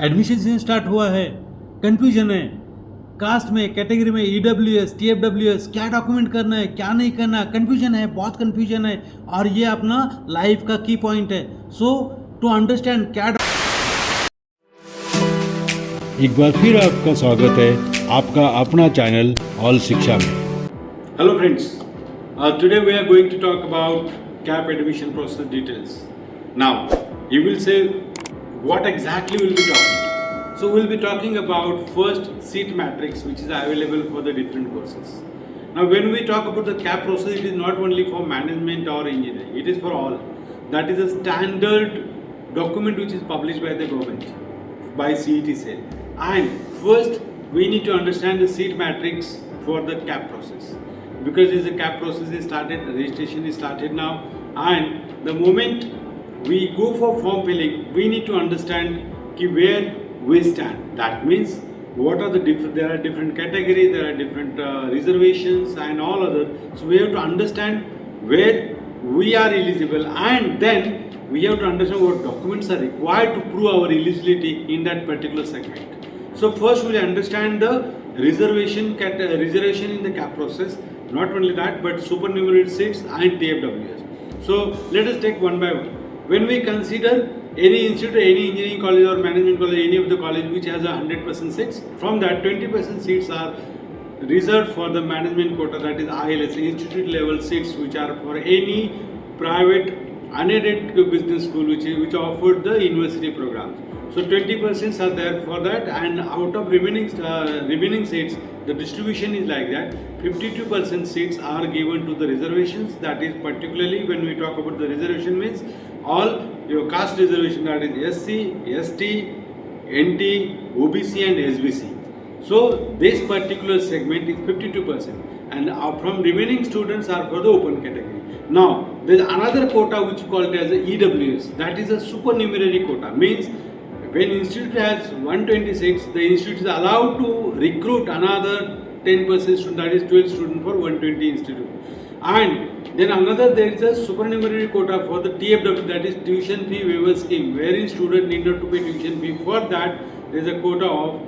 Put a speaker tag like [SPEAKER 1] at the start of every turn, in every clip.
[SPEAKER 1] Admission season start हुआ है, confusion है, कास्ट में, कैटेगरी में, ईडब्ल्यूएस, टीएफडब्ल्यूएस, क्या डॉक्यूमेंट करना है, क्या नहीं करना, कंफ्यूजन है, बहुत कंफ्यूजन है और ये अपना लाइफ का की पॉइंट है. सो टू अंडरस्टैंड क्या एक बार फिर आपका स्वागत है आपका अपना चैनल ऑल शिक्षा में. Hello friends, today we are going to talk about CAP admission process details. Now you will say what exactly we'll be talking. So we'll be talking about first seat matrix which is available for the different courses. Now when we talk about the CAP process, it is not only for management or engineering, it is for all. That is a standard document which is published by the government, by CET cell. And first we need to understand the seat matrix for the CAP process, because the CAP process is started, registration is started now, and the moment we go for form filling, we need to understand where we stand. That means what are the different, there are different categories, there are different reservations and all other. So we have to understand where we are eligible, and then we have to understand what documents are required to prove our eligibility in that particular segment. So first we will understand the reservation in the CAP process. Not only that, but superannuated seats and TFWS. So let us take one by one. When we consider any institute, any engineering college or management college, any of the college which has 100% seats, from that 20% seats are reserved for the management quota, that is ILS, institute level seats, which are for any private unaided business school which offered the university programs. So 20% are there for that, and out of remaining seats, the distribution is like that. 52% seats are given to the reservations. That is particularly when we talk about the reservation means all your caste reservation, that is SC, ST, NT, OBC and SBC. So this particular segment is 52%, and from remaining students are for the open category. Now there is another quota which called as the EWS, that is a supernumerary quota. Means when institute has 126, the institute is allowed to recruit another 10% student, that is 12 students for 120 institute. And then another, there is a supernumerary quota for the TFW, that is tuition fee waiver scheme, wherein student need not to pay tuition fee. For that there is a quota of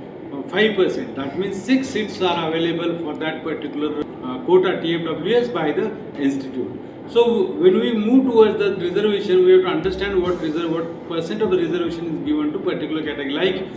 [SPEAKER 1] 5%. That means 6 seats are available for that particular quota TFWS by the institute. So when we move towards the reservation, we have to understand what percent of the reservation is given to particular category. Like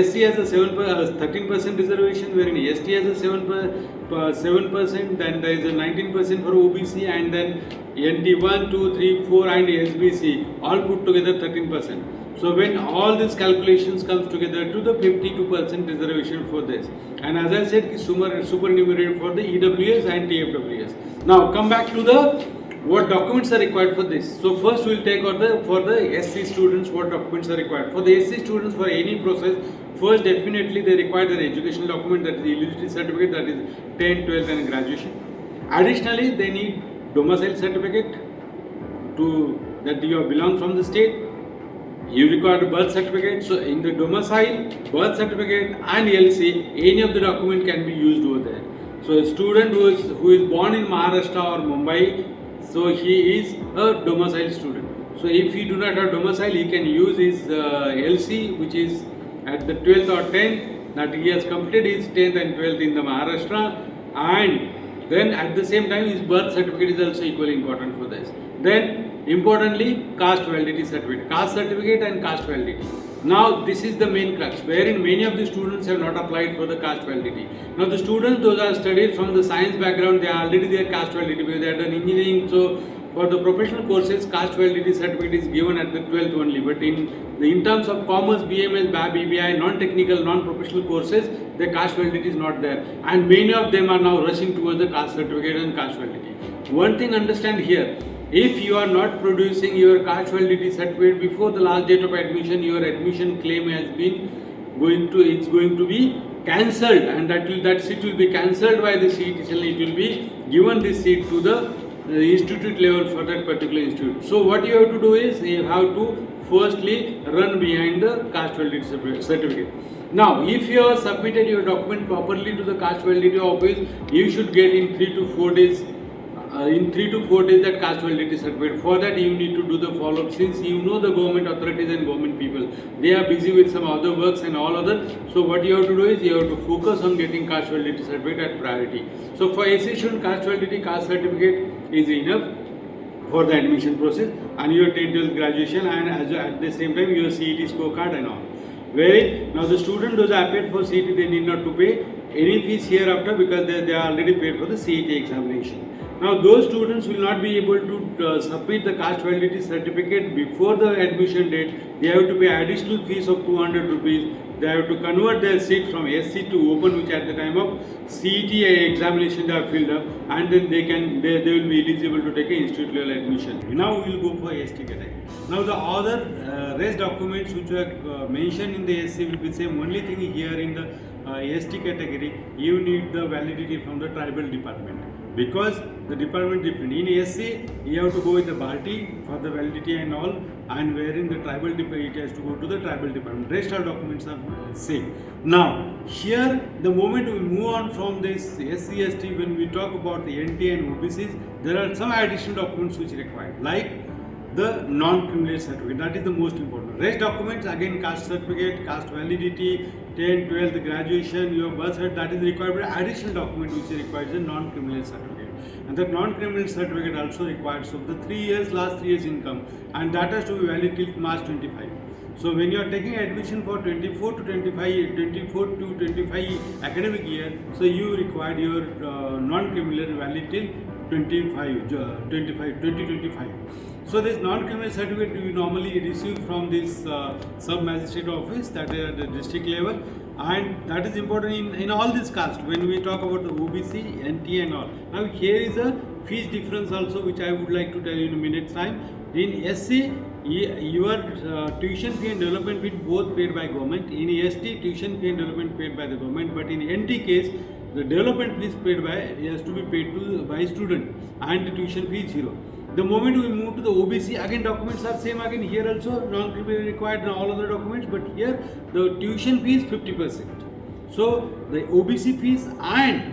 [SPEAKER 1] SC has a 13% reservation, wherein ST has a 7%, then there is a 19% for OBC, and then NT 1, 2, 3, 4 and SBC all put together 13%. So when all these calculations comes together to the 52% reservation for this, and as I said, supernumerary for the EWS and TFWS. Now come back to the what documents are required for this. So first we will take out for the SC students what documents are required. For the SC students, for any process, first definitely they require their educational document, that is the eligibility certificate, that is 10th, 12th and graduation. Additionally, they need domicile certificate to that you belong from the state. You require birth certificate. So in the domicile, birth certificate and LC, any of the document can be used over there. So a student who is born in Maharashtra or Mumbai, so he is a domicile student. So if he do not have domicile, he can use his LC, which is at the 12th or 10th, that he has completed his 10th and 12th in the Maharashtra, and then at the same time his birth certificate is also equally important for this. Then importantly, caste validity certificate, caste certificate and caste validity. Now this is the main crux, wherein many of the students have not applied for the caste validity. Now the students, those are studied from the science background, they are already their caste validity because they have done engineering. So for the professional courses, caste validity certificate is given at the 12th only. But in terms of commerce, BMS, BA, BBI, non-technical, non-professional courses, the caste validity is not there. And many of them are now rushing towards the caste certificate and caste validity. One thing understand here, if you are not producing your caste validity certificate before the last date of admission, your admission claim has been going to be cancelled, and that seat will be cancelled by the CET. It will be given this seat to the institute level for that particular institute. So what you have to do is you have to firstly run behind the caste validity certificate. Now if you have submitted your document properly to the caste validity office, you should get in 3 to 4 days in 3 to 4 days that caste validity certificate. For that you need to do the follow up, since you know the government authorities and government people, they are busy with some other works and all other. So what you have to do is you have to focus on getting caste validity certificate at priority. So for SC student, caste validity caste certificate is enough for the admission process, and your 10th graduation, and at the same time your CET scorecard and all. Wherein now the student those are applied for CET, they need not to pay any fees hereafter because they are already paid for the CET examination. Now those students will not be able to submit the caste validity certificate before the admission date. They have to pay additional fees of 200 rupees. They have to convert their seat from SC to open, which at the time of CET examination they are filled up, and then they will be eligible to take an institute level admission. Now we will go for ST category. Now the other rest documents which were mentioned in the SC will be same. Only thing here in the ST category, you need the validity from the tribal department, because the department different. In SC you have to go with the party for the validity and all, and wherein the tribal department, it has to go to the tribal department. Rest all documents are same. Now here the moment we move on from this SC ST, when we talk about the NT and OBCs, there are some additional documents which are required, like the non-criminal certificate. That is the most important. Rest documents, again caste certificate, caste validity, 10th, 12th, graduation, your birth certificate, that is required, but additional document which requires a non-criminal certificate. And that non-criminal certificate also requires of the last 3 years income, and that has to be valid till March 25. So when you are taking admission for 24 to 25 academic year, so you require your non-criminal valid till 2025. So this non-criminal certificate we normally receive from this sub-magistrate office, that is at the district level, and that is important in all this caste when we talk about the OBC, NT and all. Now here is a fees difference also, which I would like to tell you in a minute's time. In SC, your tuition fee and development fee both paid by government. In ST, tuition fee and development paid by the government, but in NT case, the development fee is paid by, has to be paid to by student, and the tuition fee is 0. The moment we move to the OBC, again documents are same, again here also non-criminal required and all other documents, but here the tuition fee is 50%. So the OBC fees and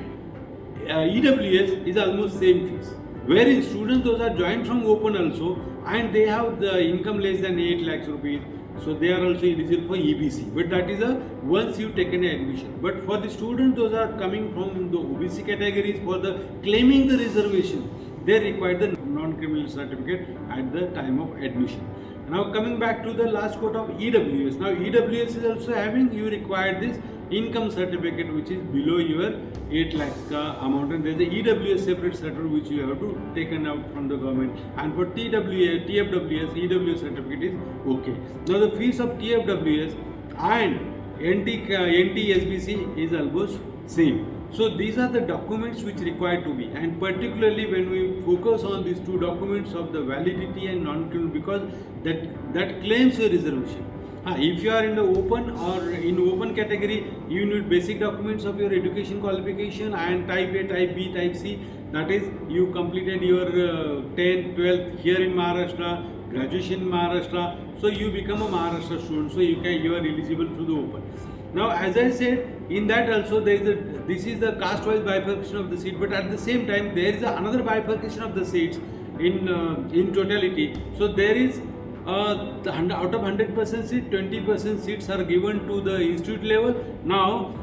[SPEAKER 1] EWS is almost same fees. Wherein students, those are joined from open also, and they have the income less than 8 lakhs rupees. So they are also eligible for EBC, but that is once you taken an admission. But for the students, those are coming from the OBC categories, for the claiming the reservation, they require the non-criminal certificate at the time of admission. Now coming back to the last quote of EWS. Now EWS is also having, you require this income certificate which is below your 8 lakhs amount, and there is a EWS separate certificate which you have to taken out from the government. And for TFWS, EWS certificate is okay. Now the fees of TFWS and NTSBC is almost same. So these are the documents which required to be, and particularly when we focus on these two documents of the validity and non-criminal, because that claims your reservation. If you are in the open or in open category, you need basic documents of your education qualification and type A, type B, type C. That is, you completed your 10th, 12th here in Maharashtra, graduation in Maharashtra, so you become a Maharashtra student, so you are eligible through the open. Now as I said, in that also there is this is the caste wise bifurcation of the seat, but at the same time there is another bifurcation of the seats in totality. So there is out of 100% seat, 20% seats are given to the institute level. Now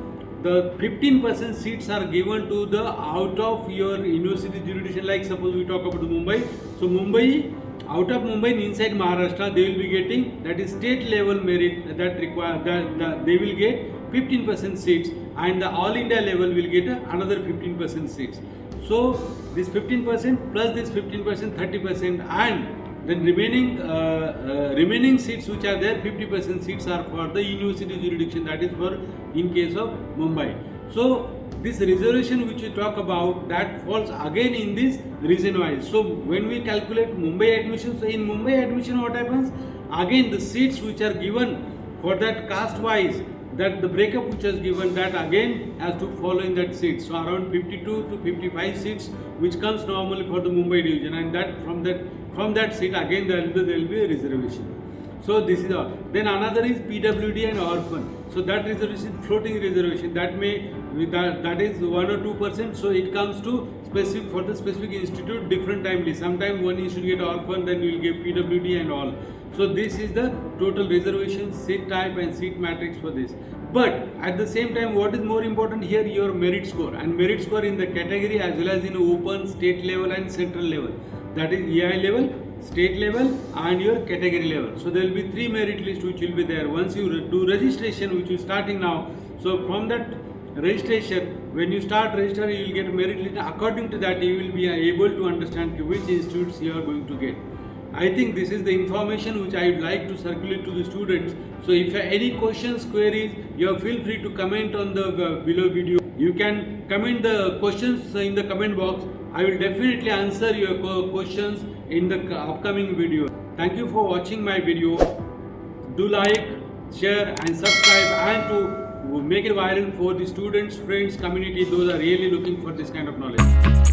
[SPEAKER 1] the 15% seats are given to the out of your university jurisdiction. Like suppose we talk about Mumbai, so Mumbai, out of Mumbai and inside Maharashtra, they will be getting, that is state level merit, that require that they will get 15% seats, and the all India level will get another 15% seats. So this 15% plus this 15%, 30%, and then remaining seats which are there, 50% seats are for the university jurisdiction, that is for in case of Mumbai. So this reservation which we talk about, that falls again in this region wise. So when we calculate Mumbai admission, so in Mumbai admission what happens, again the seats which are given for that caste wise, that the breakup which is given, that again has to follow in that seat. So around 52 to 55 seats which comes normally for the Mumbai division, and that from that seat again there will be a reservation. So this is all. Then another is PWD and orphan. So that reservation, floating reservation, that may that is 1 or 2%. So it comes to specific for the specific institute different timely. Sometimes one institute get orphan, then you will get PWD and all. So this is the total reservation, seat type and seat matrix for this. But at the same time, what is more important here? Your merit score, and merit score in the category as well as in open, state level and central level. That is EI level, state level and your category level. So there will be 3 merit lists which will be there. Once you do registration, which is starting now, so from that registration, when you start registering, you will get a merit list. According to that, you will be able to understand which institutes you are going to get. I think this is the information which I would like to circulate to the students. So if you have any questions, queries, you feel free to comment on the below video. You can comment the questions in the comment box. I will definitely answer your questions in the upcoming video. Thank you for watching my video. Do like, share and subscribe, and to make it viral for the students, friends, community, those are really looking for this kind of knowledge.